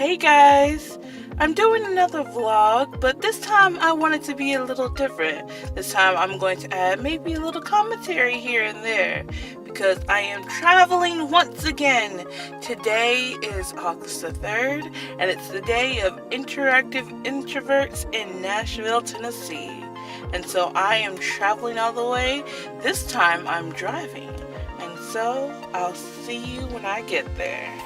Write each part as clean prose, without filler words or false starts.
Hey guys, I'm doing another vlog, but this time I want it to be a little different. This time I'm going to add maybe a little commentary here and there because I am traveling once again. Today is August the 3rd and it's the day of Interactive Introverts in Nashville, Tennessee. And so I am traveling all the way. This time I'm driving. And so I'll see you when I get there.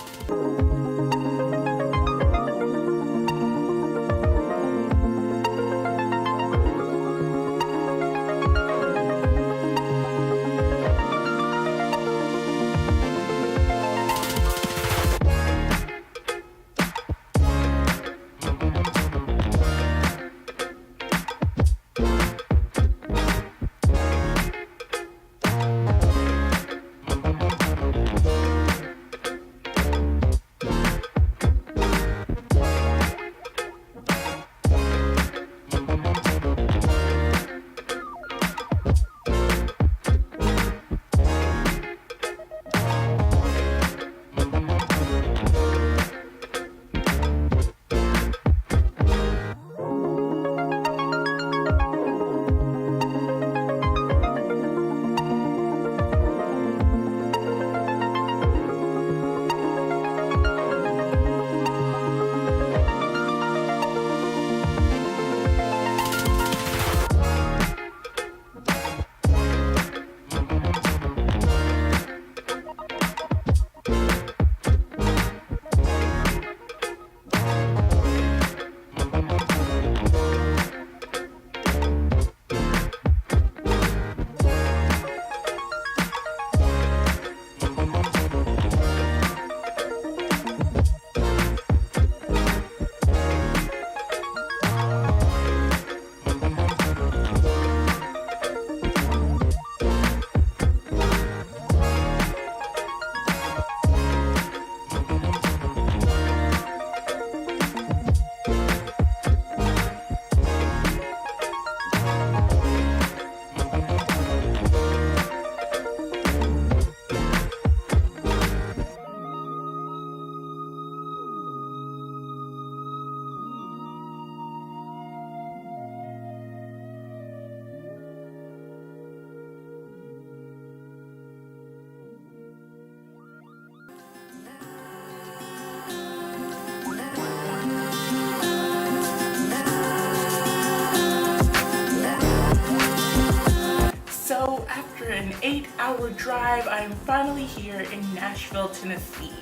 So after an 8-hour drive, I am finally here in Nashville, Tennessee.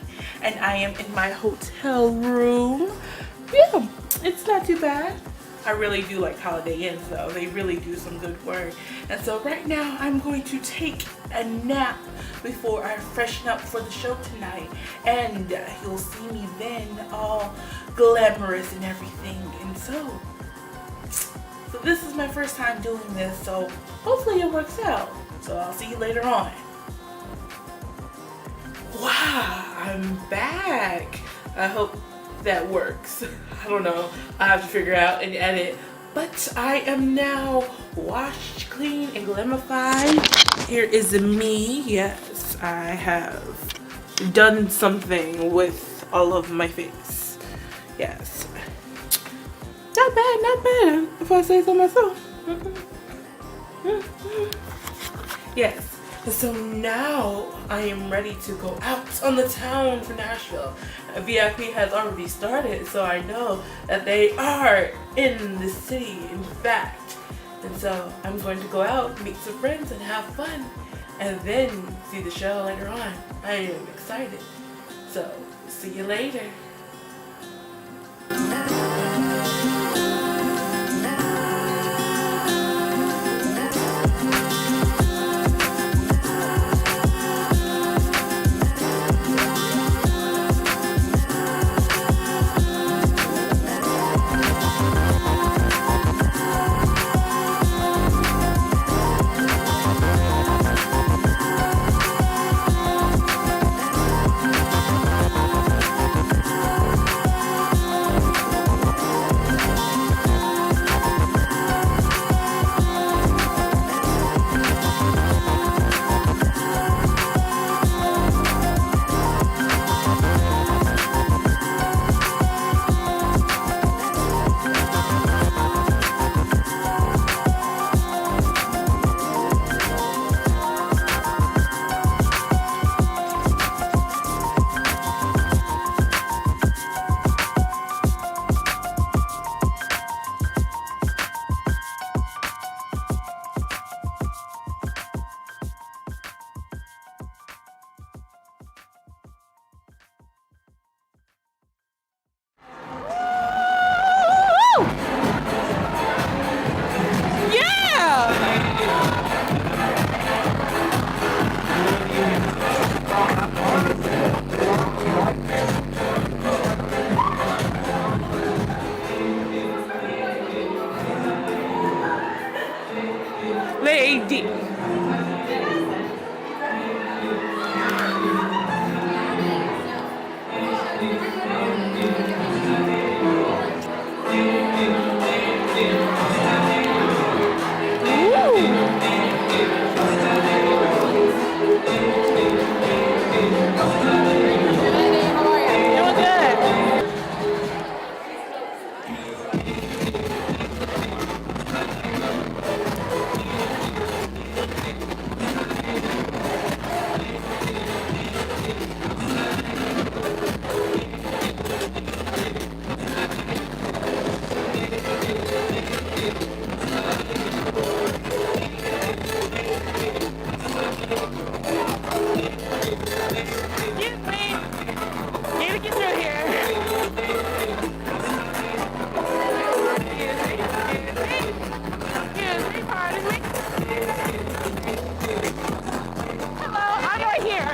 And I am in my hotel room. Yeah, it's not too bad. I really do like Holiday Inns though. They really do some good work. And so right now I'm going to take a nap before I freshen up for the show tonight. And you'll see me then all glamorous and everything. And so this is my first time doing this, so hopefully it works out. So I'll see you later on. Wow, I'm back. I hope that works. I don't know. I have to figure out and edit. But I am now washed, clean, and glamified. Here is me. Yes, I have done something with all of my face. Yes. Not bad, not bad, if I say so myself. Yes, so now I am ready to go out on the town for Nashville. VIP has already started, so I know that they are in the city, in fact. And so I'm going to go out, meet some friends, and have fun. And then see the show later on. I am excited. So, see you later. Excuse me. Need to get through here. Excuse me, pardon me. Hello, I'm right here.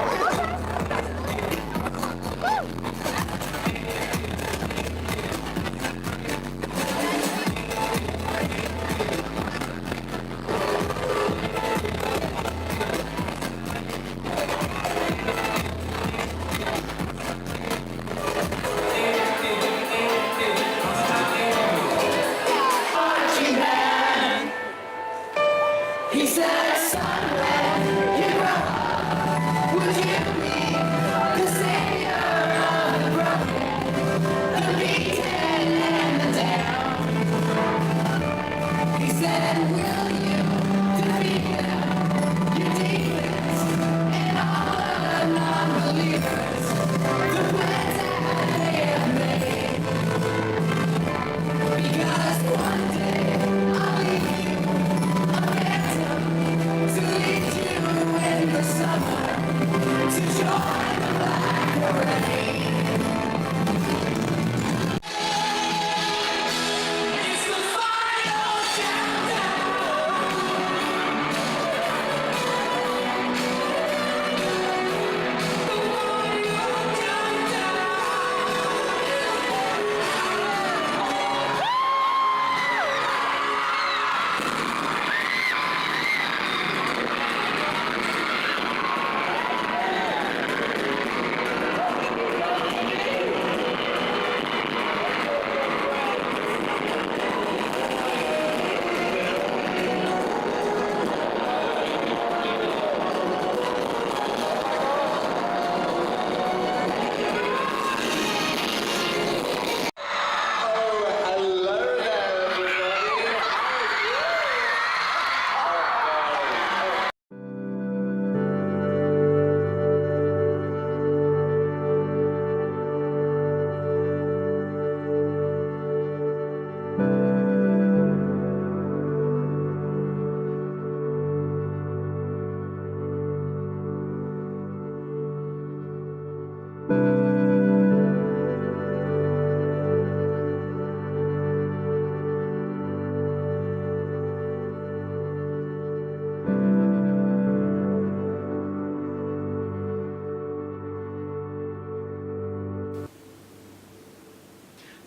He said, son, when you grow up, would you be the savior of the broken, the beaten, and the down? He said, will you defeat them, your demons, and all the non-believers, the plans that they have made? Because one day I'll leave you to lead you in the summer, to join the black parade. It's the final countdown.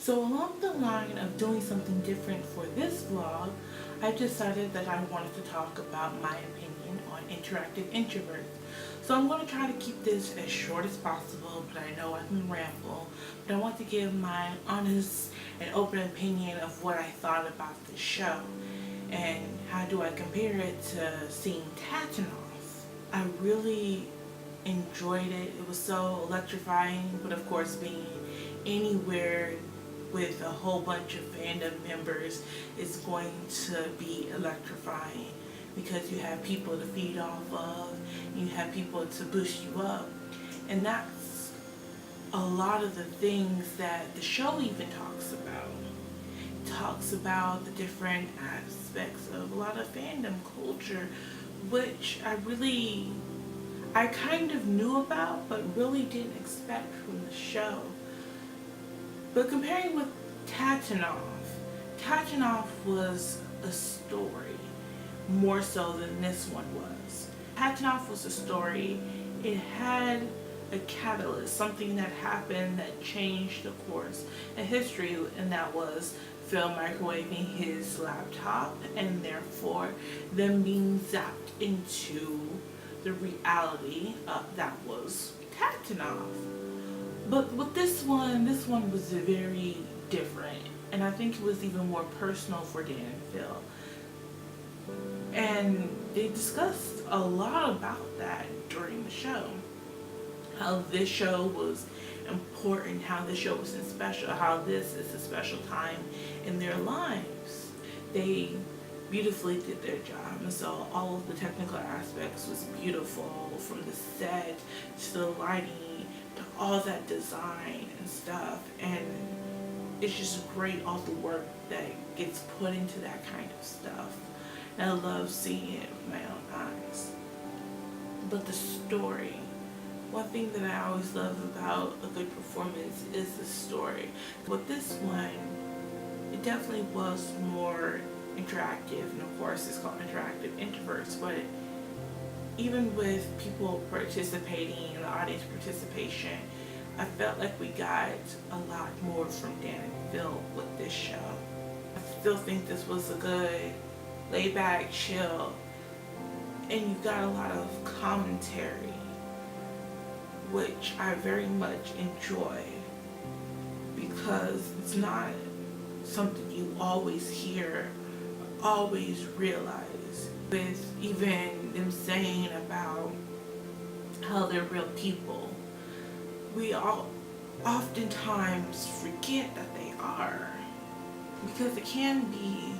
So along the line of doing something different for this vlog, I decided that I wanted to talk about my opinion on Interactive Introverts. So I'm going to try to keep this as short as possible, but I know I can ramble. But I want to give my honest and open opinion of what I thought about the show. And how do I compare it to seeing Tatanoff. I really enjoyed it. It was so electrifying, but of course being anywhere with a whole bunch of fandom members is going to be electrifying because you have people to feed off of, you have people to boost you up, and that's a lot of the things that the show even talks about. It talks about the different aspects of a lot of fandom culture, which I kind of knew about but really didn't expect from the show. But comparing with Tatanoff was a story more so than this one was. Tatanoff was a story. It had a catalyst, something that happened that changed the course of history, and that was Phil microwaving his laptop and therefore them being zapped into the reality that was Tatanoff. But with this one was very different, and I think it was even more personal for Dan and Phil. And they discussed a lot about that during the show. How this show was important, how this show was special, how this is a special time in their lives. They beautifully did their job, and so all of the technical aspects was beautiful, from the set to the lighting, all that design and stuff, and it's just great all the work that gets put into that kind of stuff, and I love seeing it with my own eyes. But the story, One thing that I always love about a good performance is the story. With this one, it definitely was more interactive, and of course it's called Interactive Introverts, but even with people participating and the audience participation, I felt like we got a lot more from Dan and Phil with this show. I still think this was a good laid back chill, and you got a lot of commentary, which I very much enjoy, because it's not something you always hear, always realize. With even them saying about how they're real people, we all oftentimes forget that they are, because it can be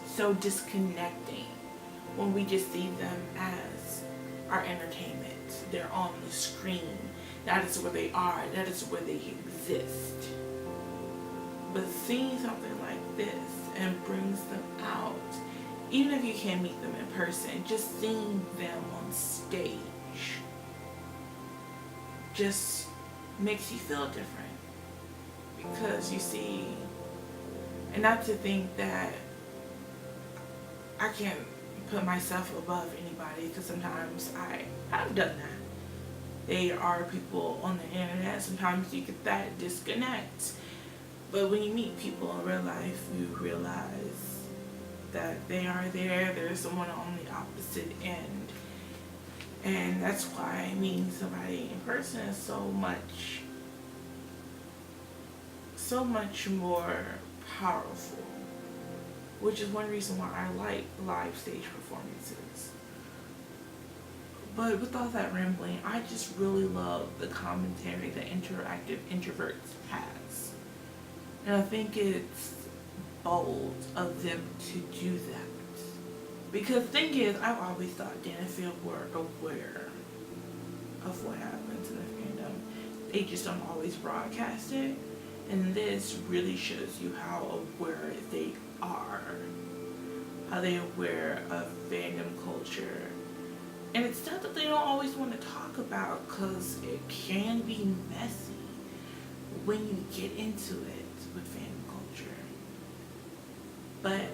so disconnecting when we just see them as our entertainment. They're on the screen. That is where they are. That is where they exist. But seeing something like this and brings them out, even if you can't meet them in person, just seeing them on stage just makes you feel different. Because you see, and not to think that I can't put myself above anybody, because sometimes I have done that. There are people on the internet, sometimes you get that disconnect. But when you meet people in real life, you realize that they are there, there's someone on the opposite end. And that's why meeting somebody in person is so much more powerful. Which is one reason why I like live stage performances. But with all that rambling, I just really love the commentary that Interactive Introverts has. And I think it's bold of them to do that. Because the thing is, I've always thought Dan and Phil were aware of what happens in the fandom. They just don't always broadcast it. And this really shows you how aware they are. How they're aware of fandom culture. And it's stuff that they don't always want to talk about, because it can be messy when you get into it with fandom culture. But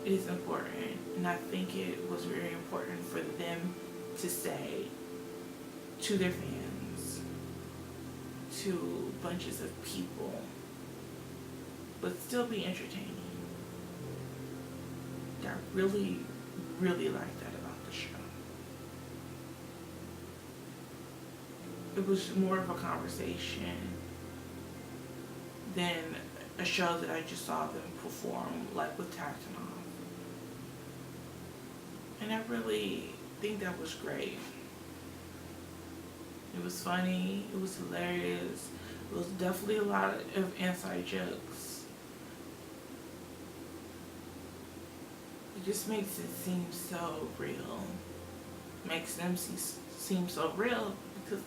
it is important, and I think it was very important for them to say to their fans, to bunches of people, but still be entertaining. I really, really like that about the show. It was more of a conversation than a show that I just saw them perform, like with Tacton off. And I really think that was great. It was funny, it was hilarious, it was definitely a lot of inside jokes. It just makes it seem so real. Makes them seem so real, because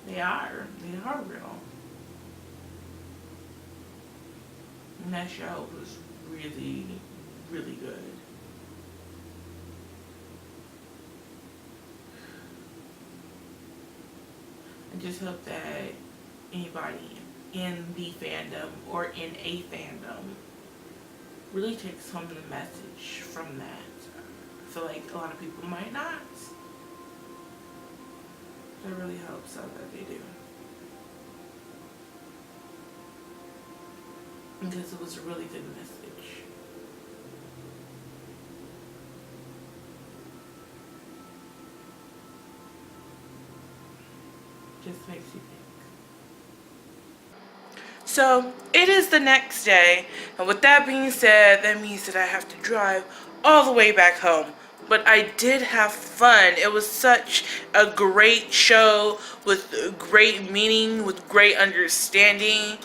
they are real. And that show was really, really good. I just hope that anybody in the fandom or in a fandom really takes home the message from that. I feel like a lot of people might not. I really hope so that they do. Because it was a really good message. Just makes you think. So it is the next day, and with that being said, that means that I have to drive all the way back home. But I did have fun. It was such a great show with great meaning, with great understanding.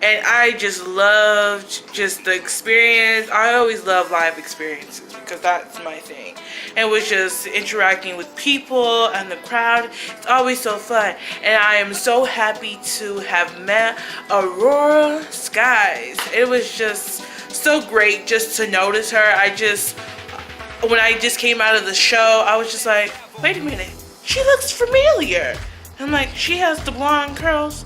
And I just loved just the experience. I always love live experiences because that's my thing. And it was just interacting with people and the crowd. It's always so fun. And I am so happy to have met Aurora Skies. It was just so great just to notice her. When I just came out of the show, I was just like, wait a minute, she looks familiar. I'm like, she has the blonde curls?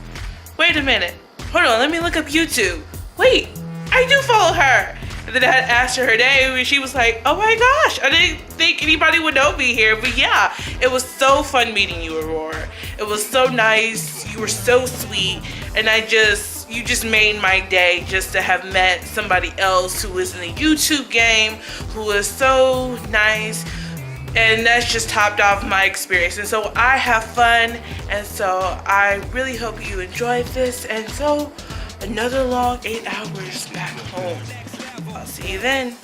Wait a minute. Hold on, let me look up YouTube. Wait, I do follow her. And then I asked her name and she was like, oh my gosh, I didn't think anybody would know me here. But yeah, it was so fun meeting you, Aurora. It was so nice. You were so sweet. And you just made my day just to have met somebody else who was in the YouTube game, who was so nice. And that's just topped off my experience. And so I have fun. And so I really hope you enjoyed this. And so another long 8 hours back home. I'll see you then.